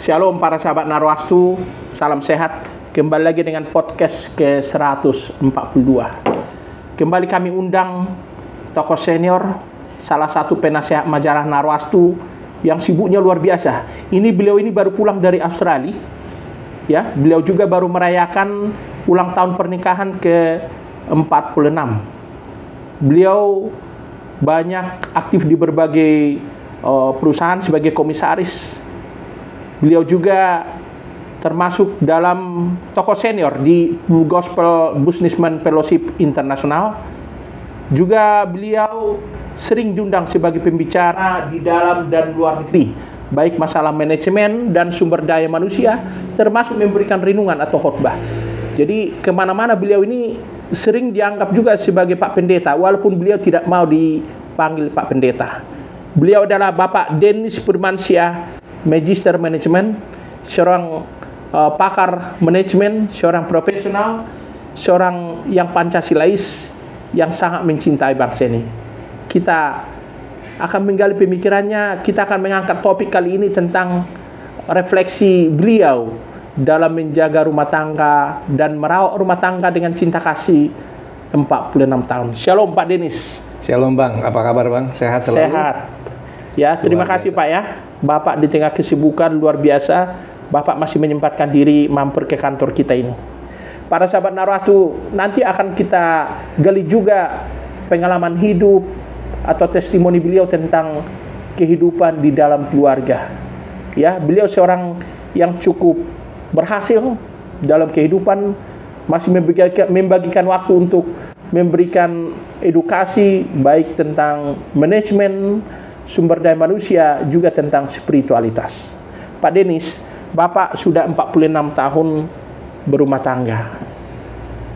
Shalom para sahabat Narwastu, salam sehat. Kembali lagi dengan podcast ke-142. Kembali kami undang tokoh senior, salah satu penasehat majalah Narwastu yang sibuknya luar biasa. Beliau ini baru pulang dari Australia. Ya, beliau juga baru merayakan ulang tahun pernikahan ke-46. Beliau banyak aktif di berbagai perusahaan sebagai komisaris. Beliau juga termasuk dalam tokoh senior di Gospel Businessman Fellowship International. Juga beliau sering diundang sebagai pembicara di dalam dan luar negeri, baik masalah manajemen dan sumber daya manusia, termasuk memberikan renungan atau khotbah. Jadi kemana-mana beliau ini sering dianggap juga sebagai Pak Pendeta, walaupun beliau tidak mau dipanggil Pak Pendeta. Beliau adalah Bapak Dennis Firmansyah, Magister Manajemen, seorang pakar manajemen, seorang profesional, seorang yang Pancasilais, yang sangat mencintai bangsa ini. Kita akan menggali pemikirannya, kita akan mengangkat topik kali ini tentang refleksi beliau dalam menjaga rumah tangga dan merawat rumah tangga dengan cinta kasih 46 tahun. Shalom Pak Dennis. Shalom Bang, apa kabar Bang? Sehat selalu? Sehat. Ya, terima kasih Pak ya. Bapak di tengah kesibukan luar biasa, Bapak masih menyempatkan diri mampir ke kantor kita ini. Para sahabat Narwastu, nanti akan kita gali juga pengalaman hidup atau testimoni beliau tentang kehidupan di dalam keluarga. Ya, beliau seorang yang cukup berhasil dalam kehidupan, masih membagikan waktu untuk memberikan edukasi baik tentang manajemen, sumber daya manusia, juga tentang spiritualitas. Pak Dennis, Bapak sudah 46 tahun berumah tangga,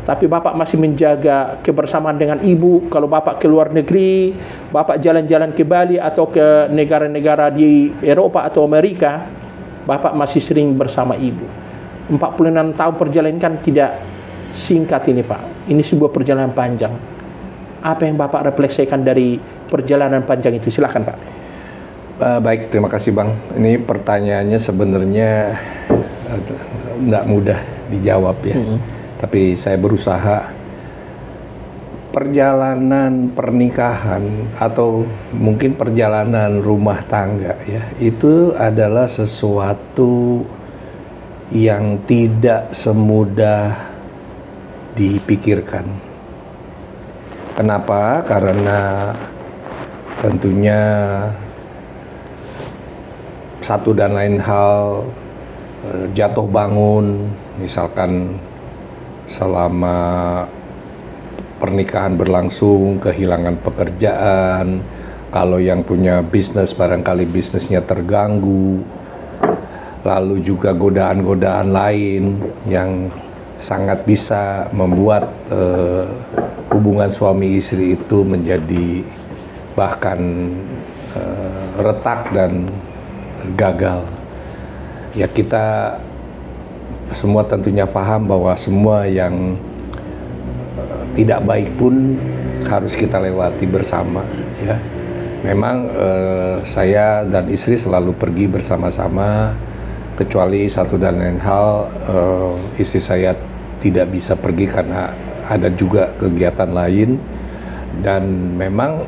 tapi Bapak masih menjaga kebersamaan dengan Ibu. Kalau Bapak ke luar negeri, Bapak jalan-jalan ke Bali atau ke negara-negara di Eropa atau Amerika, Bapak masih sering bersama Ibu. 46 tahun perjalanan kan tidak singkat ini Pak. Ini sebuah perjalanan panjang. Apa yang Bapak refleksikan dari perjalanan panjang itu? Silakan Pak. Baik, terima kasih Bang. Ini pertanyaannya sebenarnya tidak mudah dijawab ya. Tapi saya berusaha. Perjalanan pernikahan atau mungkin perjalanan rumah tangga ya, itu adalah sesuatu yang tidak semudah dipikirkan. Kenapa? Karena tentunya satu dan lain hal, jatuh bangun, misalkan selama pernikahan berlangsung, kehilangan pekerjaan, kalau yang punya bisnis barangkali bisnisnya terganggu, lalu juga godaan-godaan lain yang sangat bisa membuat hubungan suami istri itu menjadi bahkan retak dan gagal. Ya, kita semua tentunya paham bahwa semua yang tidak baik pun harus kita lewati bersama ya. Memang saya dan istri selalu pergi bersama-sama, kecuali satu dan lain hal, istri saya tidak bisa pergi karena ada juga kegiatan lain. Dan memang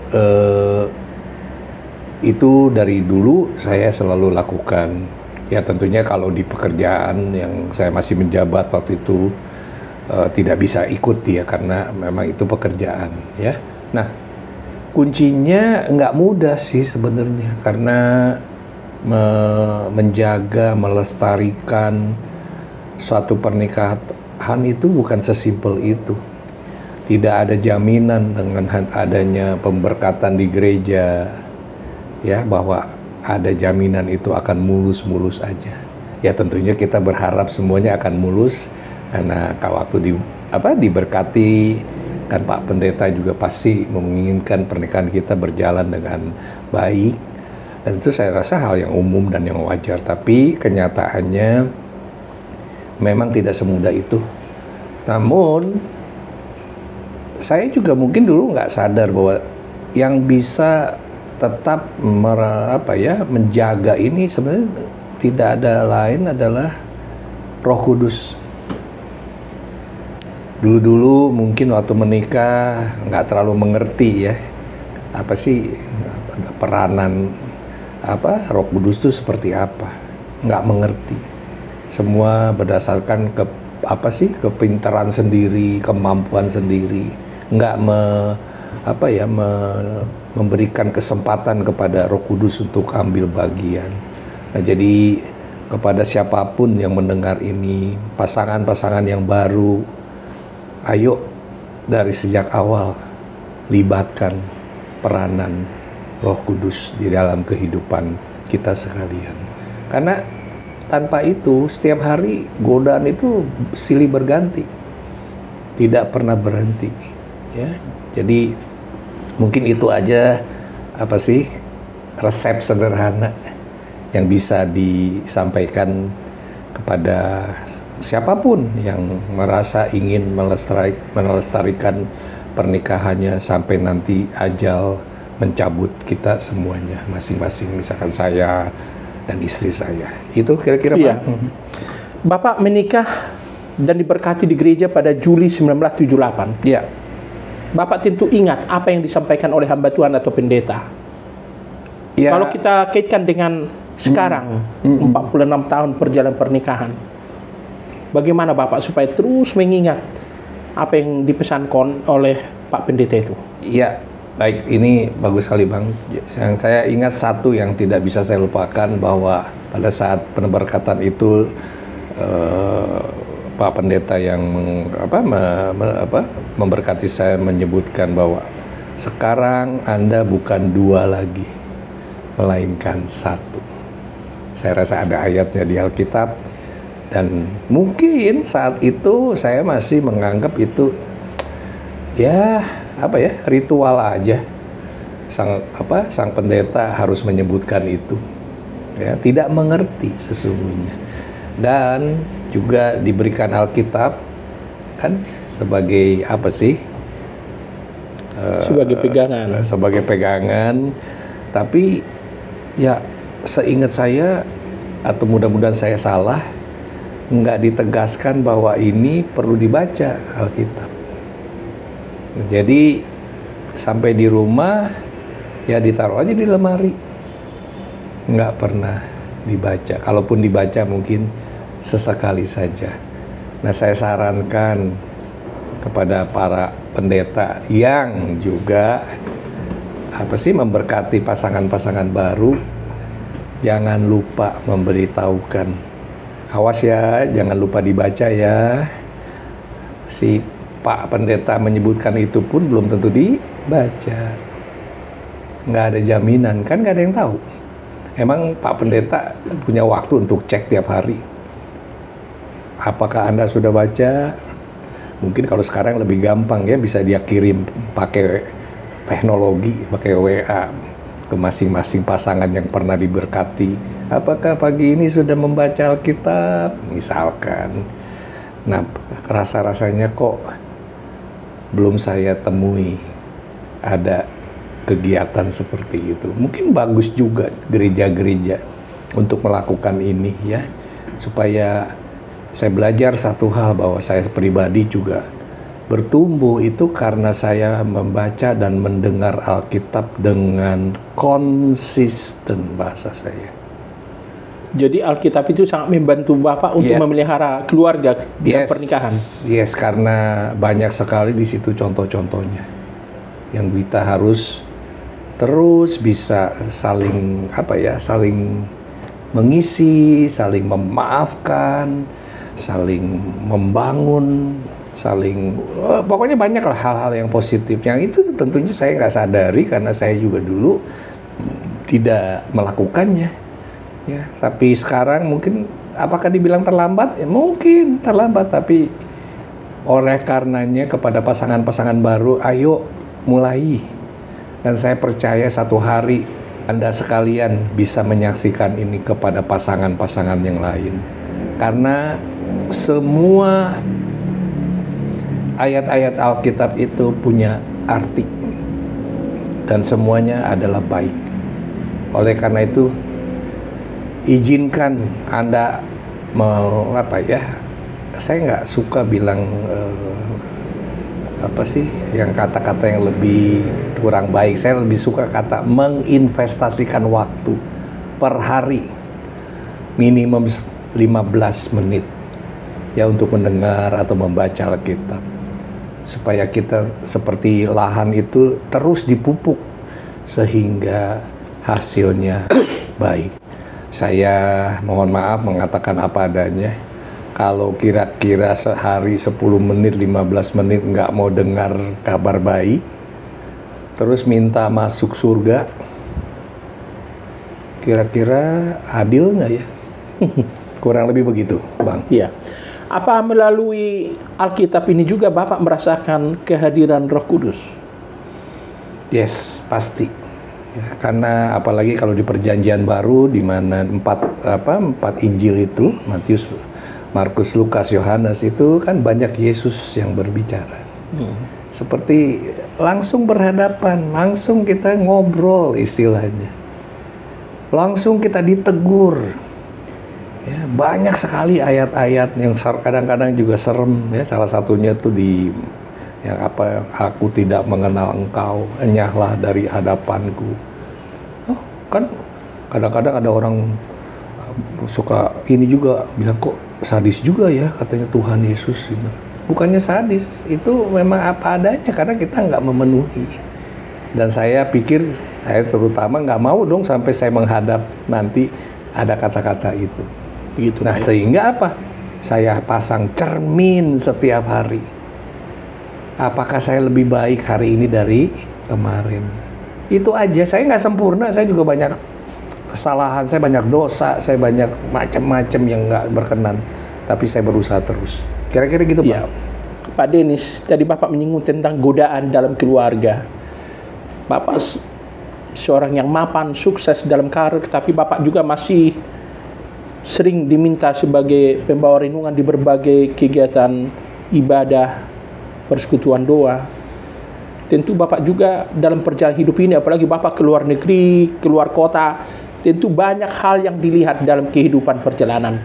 itu dari dulu saya selalu lakukan. Ya tentunya kalau di pekerjaan yang saya masih menjabat waktu itu tidak bisa ikut ya, karena memang itu pekerjaan ya. Nah, kuncinya nggak mudah sih sebenarnya, karena menjaga, melestarikan suatu pernikahan itu bukan sesimpel itu. Tidak ada jaminan dengan adanya pemberkatan di gereja ya, bahwa ada jaminan itu akan mulus-mulus aja. Ya tentunya kita berharap semuanya akan mulus, karena kalau waktu diberkati kan Pak Pendeta juga pasti menginginkan pernikahan kita berjalan dengan baik. Dan itu saya rasa hal yang umum dan yang wajar. Tapi kenyataannya memang tidak semudah itu. Namun saya juga mungkin dulu nggak sadar bahwa yang bisa tetap menjaga ini sebenarnya tidak ada lain adalah Roh Kudus. Dulu-dulu mungkin waktu menikah nggak terlalu mengerti ya, apa sih peranan Roh Kudus itu seperti apa, nggak mengerti. Semua berdasarkan kepintaran sendiri, kemampuan sendiri, nggak memberikan kesempatan kepada Roh Kudus untuk ambil bagian. Nah, jadi kepada siapapun yang mendengar ini, pasangan-pasangan yang baru, ayo dari sejak awal libatkan peranan Roh Kudus di dalam kehidupan kita sekalian. Karena tanpa itu setiap hari godaan itu silih berganti, tidak pernah berhenti. Ya, jadi mungkin itu aja resep sederhana yang bisa disampaikan kepada siapapun yang merasa ingin melestarikan pernikahannya sampai nanti ajal mencabut kita semuanya masing-masing, misalkan saya dan istri saya. Itu kira-kira iya. Pak. Bapak menikah dan diberkati di gereja pada Juli 1978. Iya. Bapak tentu ingat apa yang disampaikan oleh hamba Tuhan atau pendeta. Ya. Kalau kita kaitkan dengan sekarang, 46 tahun perjalanan pernikahan, bagaimana Bapak supaya terus mengingat apa yang dipesankan oleh Pak Pendeta itu? Iya, baik, ini bagus sekali Bang. Yang saya ingat satu yang tidak bisa saya lupakan, bahwa pada saat penemberkatan itu Pak Pendeta yang memberkati saya menyebutkan bahwa sekarang Anda bukan dua lagi, melainkan satu. Saya rasa ada ayatnya di Alkitab, dan mungkin saat itu saya masih menganggap itu ritual aja. Sang pendeta harus menyebutkan itu, ya, tidak mengerti sesungguhnya. Dan juga diberikan Alkitab kan sebagai sebagai pegangan. Tapi ya, seingat saya, atau mudah-mudahan saya salah, nggak ditegaskan bahwa ini perlu dibaca Alkitab. Jadi sampai di rumah ya ditaruh aja di lemari, nggak pernah dibaca. Kalaupun dibaca mungkin sesekali saja. Nah, saya sarankan kepada para pendeta yang juga memberkati pasangan-pasangan baru, jangan lupa memberitahukan. Awas ya, jangan lupa dibaca ya. Si Pak Pendeta menyebutkan itu pun belum tentu dibaca. Nggak ada jaminan, kan nggak ada yang tahu. Emang Pak Pendeta punya waktu untuk cek tiap hari. Apakah Anda sudah baca? Mungkin kalau sekarang lebih gampang ya, bisa dia kirim pakai teknologi, pakai WA ke masing-masing pasangan yang pernah diberkati. Apakah pagi ini sudah membaca Alkitab? Misalkan. Nah, rasa-rasanya kok belum saya temui ada kegiatan seperti itu. Mungkin bagus juga gereja-gereja untuk melakukan ini ya, supaya saya belajar satu hal, bahwa saya pribadi juga bertumbuh itu karena saya membaca dan mendengar Alkitab dengan konsisten bahasa saya. Jadi Alkitab itu sangat membantu Bapak untuk memelihara keluarga dan pernikahan. Yes, karena banyak sekali di situ contoh-contohnya yang kita harus terus bisa saling mengisi, saling memaafkan, saling membangun, pokoknya banyak lah hal-hal yang positif. Yang itu tentunya saya nggak sadari karena saya juga dulu tidak melakukannya. Ya, tapi sekarang mungkin apakah dibilang terlambat? Ya, mungkin terlambat, tapi oleh karenanya kepada pasangan-pasangan baru, ayo mulai. Dan saya percaya satu hari Anda sekalian bisa menyaksikan ini kepada pasangan-pasangan yang lain. Karena semua ayat-ayat Alkitab itu punya arti dan semuanya adalah baik. Oleh karena itu, izinkan Anda apa ya? Saya nggak suka bilang apa sih yang kata-kata yang lebih kurang baik. Saya lebih suka kata menginvestasikan waktu per hari minimum 15 menit ya untuk mendengar atau membaca Alkitab, supaya kita seperti lahan itu terus dipupuk sehingga hasilnya baik. Saya mohon maaf mengatakan apa adanya. Kalau kira-kira sehari 10 menit, 15 menit nggak mau dengar kabar baik, terus minta masuk surga, kira-kira adil nggak ya? Kurang lebih begitu, Bang. Iya. Apa melalui Alkitab ini juga Bapak merasakan kehadiran Roh Kudus? Yes, pasti. Ya, karena apalagi kalau di Perjanjian Baru, di mana empat Injil itu, Matius, Markus, Lukas, Yohanes, itu kan banyak Yesus yang berbicara. Seperti langsung berhadapan, langsung kita ngobrol istilahnya. Langsung kita ditegur. Ya, banyak sekali ayat-ayat yang kadang-kadang juga serem ya. Salah satunya tuh di yang apa, aku tidak mengenal engkau, enyahlah dari hadapanku. Oh, kan kadang-kadang ada orang suka ini juga bilang, kok sadis juga ya katanya Tuhan Yesus gitu. Bukannya sadis, itu memang apa adanya karena kita nggak memenuhi. Dan saya pikir, saya terutama nggak mau dong sampai saya menghadap nanti ada kata-kata itu. Begitu. Nah, sehingga apa? Saya pasang cermin setiap hari. Apakah saya lebih baik hari ini dari kemarin? Itu aja. Saya nggak sempurna, saya juga banyak kesalahan, saya banyak dosa, saya banyak macam-macam yang nggak berkenan. Tapi saya berusaha terus. Kira-kira gitu, Pak. Ya. Pak Denis, tadi Bapak menyinggung tentang godaan dalam keluarga. Bapak seorang yang mapan, sukses dalam karir, tapi Bapak juga masih sering diminta sebagai pembawa renungan di berbagai kegiatan ibadah, persekutuan doa. Tentu Bapak juga dalam perjalanan hidup ini, apalagi Bapak keluar negeri, keluar kota, tentu banyak hal yang dilihat dalam kehidupan perjalanan.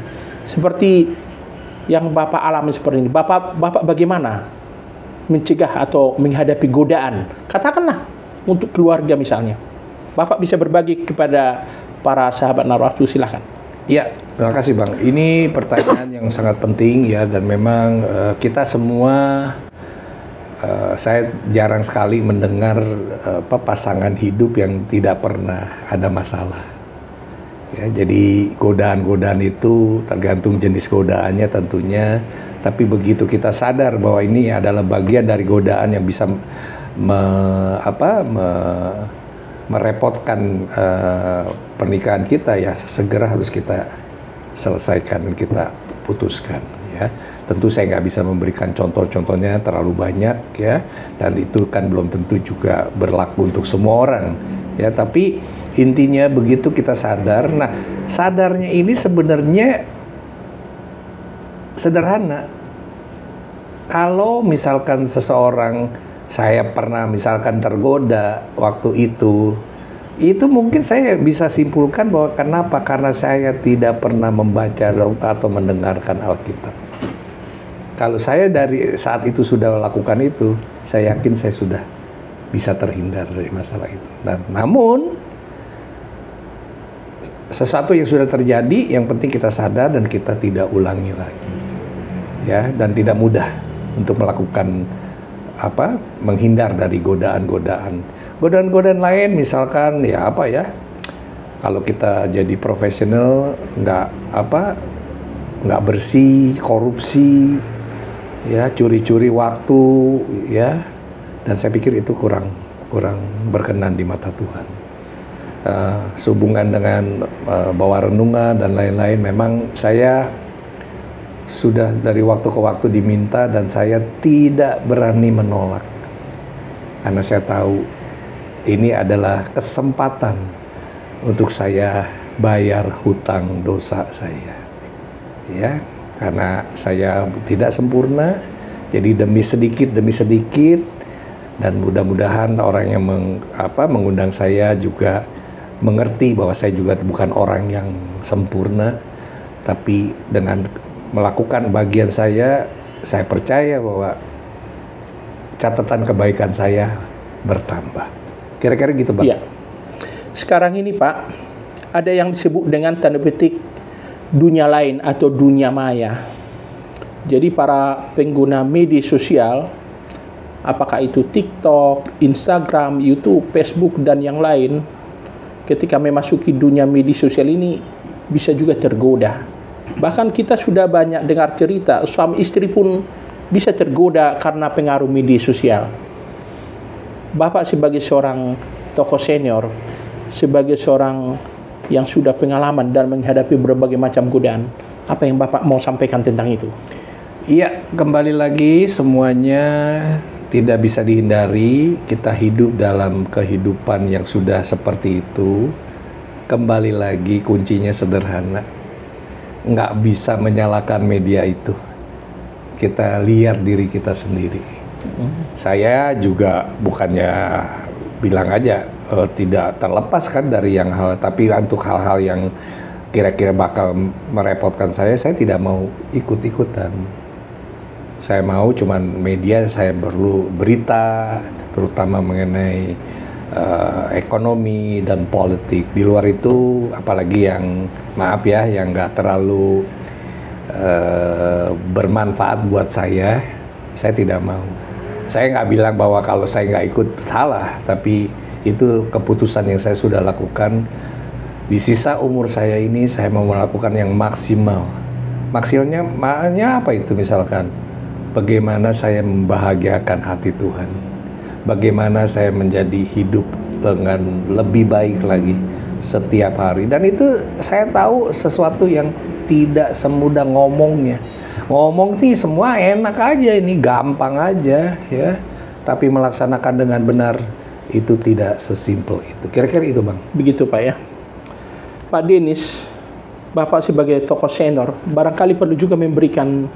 Seperti yang Bapak alami seperti ini. Bapak bagaimana mencegah atau menghadapi godaan? Katakanlah untuk keluarga misalnya. Bapak bisa berbagi kepada para sahabat Narwatu, silakan. Ya, terima kasih Bang. Ini pertanyaan yang sangat penting ya, dan memang kita semua, saya jarang sekali mendengar pasangan hidup yang tidak pernah ada masalah. Ya, jadi godaan-godaan itu tergantung jenis godaannya tentunya, tapi begitu kita sadar bahwa ini adalah bagian dari godaan yang bisa merepotkan pernikahan kita, ya segera harus kita selesaikan dan kita putuskan ya. Tentu saya nggak bisa memberikan contoh-contohnya terlalu banyak ya, dan itu kan belum tentu juga berlaku untuk semua orang ya, tapi intinya begitu kita sadar. Nah, sadarnya ini sebenarnya sederhana. Kalau misalkan seseorang, saya pernah misalkan tergoda waktu itu mungkin saya bisa simpulkan bahwa kenapa? Karena saya tidak pernah membaca atau mendengarkan Alkitab. Kalau saya dari saat itu sudah lakukan itu, saya yakin saya sudah bisa terhindar dari masalah itu. Dan namun sesuatu yang sudah terjadi, yang penting kita sadar dan kita tidak ulangi lagi. Ya, dan tidak mudah untuk melakukan menghindar dari godaan-godaan. Godaan-godaan lain misalkan ya kalau kita jadi profesional nggak bersih, korupsi, ya curi-curi waktu, ya, dan saya pikir itu kurang berkenan di mata Tuhan. Sehubungan dengan bawa renungan dan lain-lain, memang saya sudah dari waktu ke waktu diminta dan saya tidak berani menolak, karena saya tahu ini adalah kesempatan untuk saya bayar hutang dosa saya, ya, karena saya tidak sempurna. Jadi demi sedikit, dan mudah-mudahan orang yang mengundang saya juga mengerti bahwa saya juga bukan orang yang sempurna, tapi dengan melakukan bagian saya percaya bahwa catatan kebaikan saya bertambah. Kira-kira gitu, Bang. Iya. Sekarang ini, Pak, ada yang disebut dengan tanda petik dunia lain atau dunia maya. Jadi para pengguna media sosial, apakah itu TikTok, Instagram, YouTube, Facebook, dan yang lain, ketika memasuki dunia media sosial ini bisa juga tergoda. Bahkan kita sudah banyak dengar cerita, suami istri pun bisa tergoda karena pengaruh media sosial. Bapak sebagai seorang tokoh senior, sebagai seorang yang sudah pengalaman dan menghadapi berbagai macam godaan, apa yang Bapak mau sampaikan tentang itu? Iya, kembali lagi semuanya tidak bisa dihindari. Kita hidup dalam kehidupan yang sudah seperti itu. Kembali lagi kuncinya sederhana. Nggak bisa menyalahkan media itu. Kita lihat diri kita sendiri. Saya juga bukannya bilang aja tidak terlepas kan dari yang hal, tapi untuk hal-hal yang kira-kira bakal merepotkan saya tidak mau ikut-ikutan. Saya mau cuman media, saya perlu berita, terutama mengenai ekonomi dan politik. Di luar itu, apalagi yang maaf ya, yang nggak terlalu bermanfaat buat saya tidak mau. Saya nggak bilang bahwa kalau saya nggak ikut salah, tapi itu keputusan yang saya sudah lakukan. Di sisa umur saya ini, saya mau melakukan yang maksimal. Maksimalnya makanya apa itu misalkan? Bagaimana saya membahagiakan hati Tuhan? Bagaimana saya menjadi hidup dengan lebih baik lagi setiap hari? Dan itu saya tahu sesuatu yang tidak semudah ngomongnya. Ngomong sih semua enak aja, ini gampang aja ya. Tapi melaksanakan dengan benar itu tidak sesimpel itu. Kira-kira itu, Bang. Begitu, Pak ya. Pak Denis, Bapak sebagai tokoh senior, barangkali perlu juga memberikan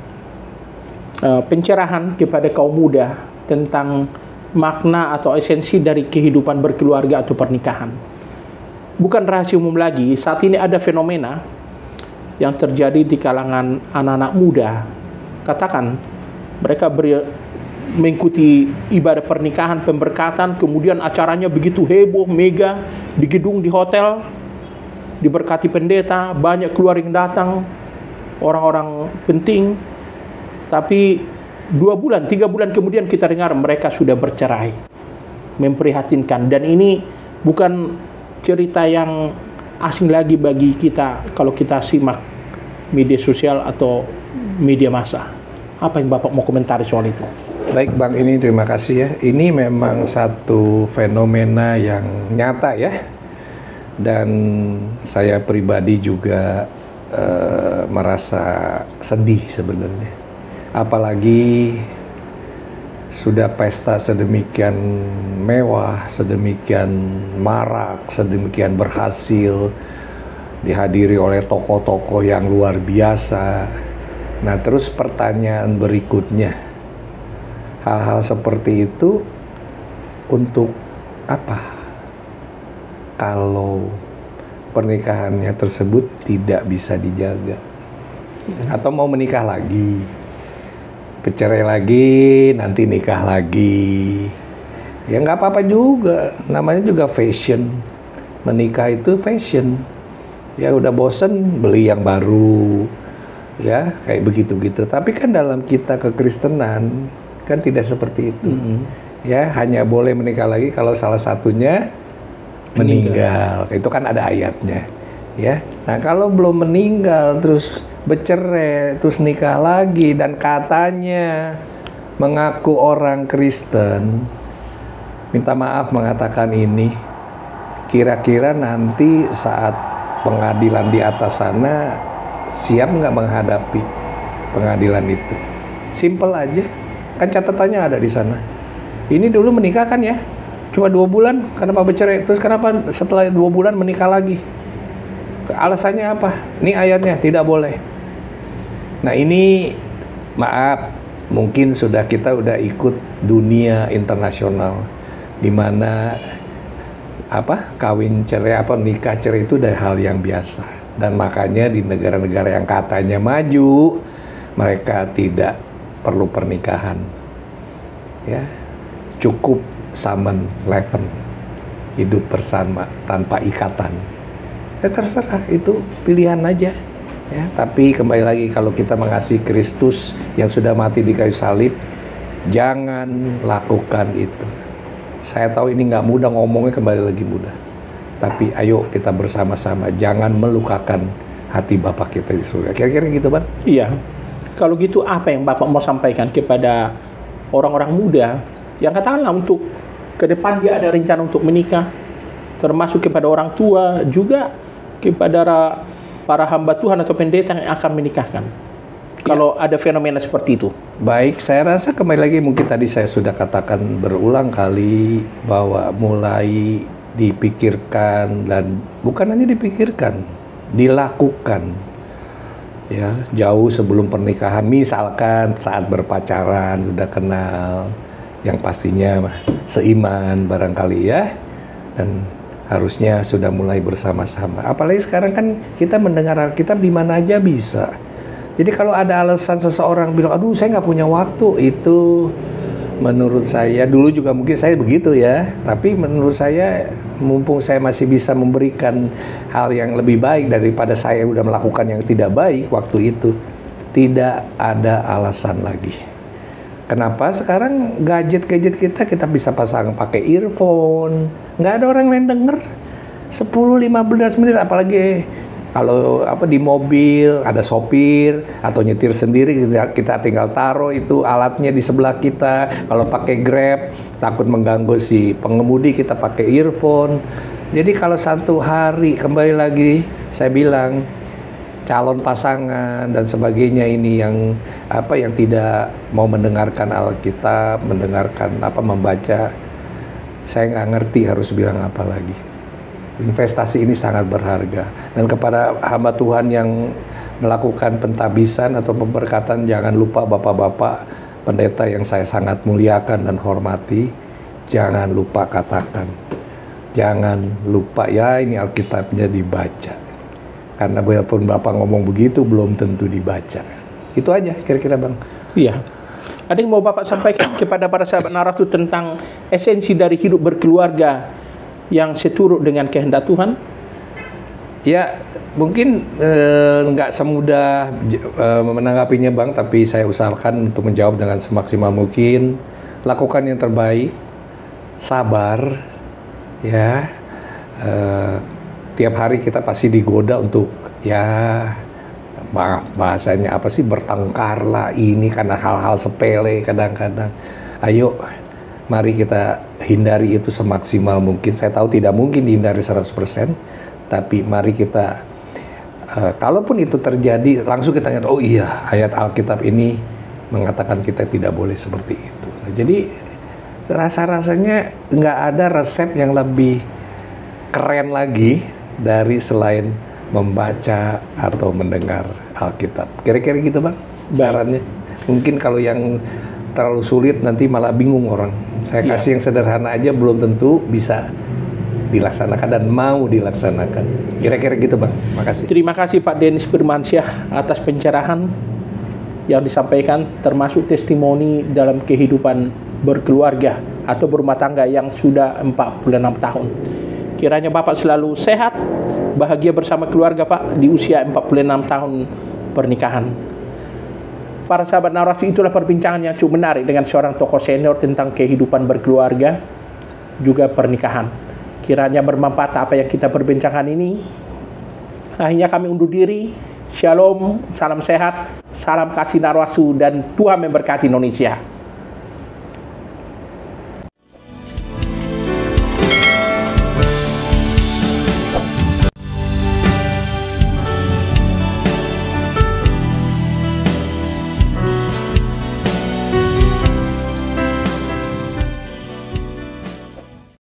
pencerahan kepada kaum muda tentang makna atau esensi dari kehidupan berkeluarga atau pernikahan. Bukan rahasia umum lagi, saat ini ada fenomena yang terjadi di kalangan anak-anak muda. Katakan, mereka mengikuti ibadah pernikahan, pemberkatan, kemudian acaranya begitu heboh, mega, di gedung, di hotel, diberkati pendeta, banyak keluarga yang datang, orang-orang penting, tapi 2 bulan, 3 bulan kemudian kita dengar mereka sudah bercerai. Memprihatinkan, dan ini bukan cerita yang asing lagi bagi kita kalau kita simak media sosial atau media massa. Apa yang Bapak mau komentari soal itu? Baik, Bang, ini terima kasih ya. Ini memang satu fenomena yang nyata ya. Dan saya pribadi juga merasa sedih sebenarnya. Apalagi sudah pesta sedemikian mewah, sedemikian marak, sedemikian berhasil, dihadiri oleh tokoh-tokoh yang luar biasa. Nah, terus pertanyaan berikutnya, hal-hal seperti itu untuk apa? Kalau pernikahannya tersebut tidak bisa dijaga, atau mau menikah lagi, bercerai lagi, nanti nikah lagi, ya nggak apa-apa juga, namanya juga fashion. Menikah itu fashion. Ya udah bosen beli yang baru, ya kayak begitu-gitu. Tapi kan dalam kita kekristenan kan tidak seperti itu. Ya hanya boleh menikah lagi kalau salah satunya meninggal. Itu kan ada ayatnya. Ya, nah kalau belum meninggal terus bercerai, terus nikah lagi, dan katanya mengaku orang Kristen, minta maaf mengatakan ini, kira-kira nanti saat pengadilan di atas sana siap nggak menghadapi pengadilan itu? Simple aja, kan catatannya ada di sana. Ini dulu menikah kan ya, cuma 2 bulan, kenapa bercerai? Terus kenapa setelah 2 bulan menikah lagi? Alasannya apa? Ini ayatnya, tidak boleh. Nah ini, maaf, mungkin kita udah ikut dunia internasional, di mana kawin cerai nikah cerai itu udah hal yang biasa. Dan makanya di negara-negara yang katanya maju, mereka tidak perlu pernikahan. Ya, cukup samen leven, hidup bersama tanpa ikatan. Ya terserah, itu pilihan aja. Ya, tapi kembali lagi, kalau kita mengasihi Kristus yang sudah mati di kayu salib, jangan lakukan itu. Saya tahu ini nggak mudah, ngomongnya kembali lagi mudah. Tapi ayo kita bersama-sama, jangan melukakan hati Bapa kita di surga. Kira-kira gitu, Bang? Iya. Kalau gitu apa yang Bapak mau sampaikan kepada orang-orang muda yang katakanlah untuk ke depan dia ada rencana untuk menikah, termasuk kepada orang tua, juga kepada para hamba Tuhan atau pendeta yang akan menikahkan. Kalau ada fenomena seperti itu. Baik, saya rasa kembali lagi mungkin tadi saya sudah katakan berulang kali bahwa mulai dipikirkan, dan bukan hanya dipikirkan, dilakukan. Ya, jauh sebelum pernikahan, misalkan saat berpacaran sudah kenal, yang pastinya seiman barangkali ya, dan harusnya sudah mulai bersama-sama. Apalagi sekarang kan kita mendengar Alkitab di mana aja bisa. Jadi kalau ada alasan seseorang bilang, aduh saya nggak punya waktu, itu menurut saya, dulu juga mungkin saya begitu ya, tapi menurut saya, mumpung saya masih bisa memberikan hal yang lebih baik daripada saya udah melakukan yang tidak baik waktu itu, tidak ada alasan lagi. Kenapa? Sekarang gadget-gadget kita bisa pasang pakai earphone, nggak ada orang yang denger. 10-15 menit, apalagi kalau di mobil ada sopir atau nyetir sendiri, kita tinggal taruh itu alatnya di sebelah kita. Kalau pakai Grab takut mengganggu si pengemudi, kita pakai earphone. Jadi kalau satu hari, kembali lagi saya bilang, calon pasangan dan sebagainya ini yang yang tidak mau mendengarkan Alkitab, mendengarkan membaca, saya nggak ngerti harus bilang apa lagi. Investasi ini sangat berharga. Dan kepada hamba Tuhan yang melakukan pentabisan atau pemberkatan, jangan lupa bapak-bapak pendeta yang saya sangat muliakan dan hormati, jangan lupa katakan, jangan lupa ya ini Alkitabnya dibaca. Karena walaupun Bapak ngomong begitu, belum tentu dibaca. Itu aja kira-kira, Bang. Iya. Ada yang mau Bapak sampaikan kepada para sahabat Narasu tentang esensi dari hidup berkeluarga yang seturut dengan kehendak Tuhan? Ya, mungkin nggak semudah menanggapinya, Bang, tapi saya usahakan untuk menjawab dengan semaksimal mungkin. Lakukan yang terbaik, sabar, ya. Tiap hari kita pasti digoda untuk bahasanya bertengkar lah ini karena hal-hal sepele kadang-kadang. Ayo, mari kita hindari itu semaksimal mungkin. Saya tahu tidak mungkin dihindari 100%, tapi mari kita, kalaupun itu terjadi, langsung kita ingat, oh iya, ayat Alkitab ini mengatakan kita tidak boleh seperti itu. Nah, jadi rasa-rasanya nggak ada resep yang lebih keren lagi dari selain membaca atau mendengar Alkitab. Kira-kira gitu, Bang, sarannya. Mungkin kalau yang terlalu sulit nanti malah bingung orang. Saya kasih yang sederhana aja, belum tentu bisa dilaksanakan dan mau dilaksanakan. Kira-kira gitu, Bang. Makasih. Terima kasih Pak Dennis Firmansyah atas pencerahan yang disampaikan, termasuk testimoni dalam kehidupan berkeluarga atau berumah tangga yang sudah 46 tahun. Kiranya Bapak selalu sehat, bahagia bersama keluarga, Pak, di usia 46 tahun pernikahan. Para sahabat Narasi, itulah perbincangan yang cukup menarik dengan seorang tokoh senior tentang kehidupan berkeluarga, juga pernikahan. Kiranya bermanfaat apa yang kita perbincangkan ini. Akhirnya kami undur diri. Shalom, salam sehat, salam kasih Narwasu, dan Tuhan memberkati Indonesia.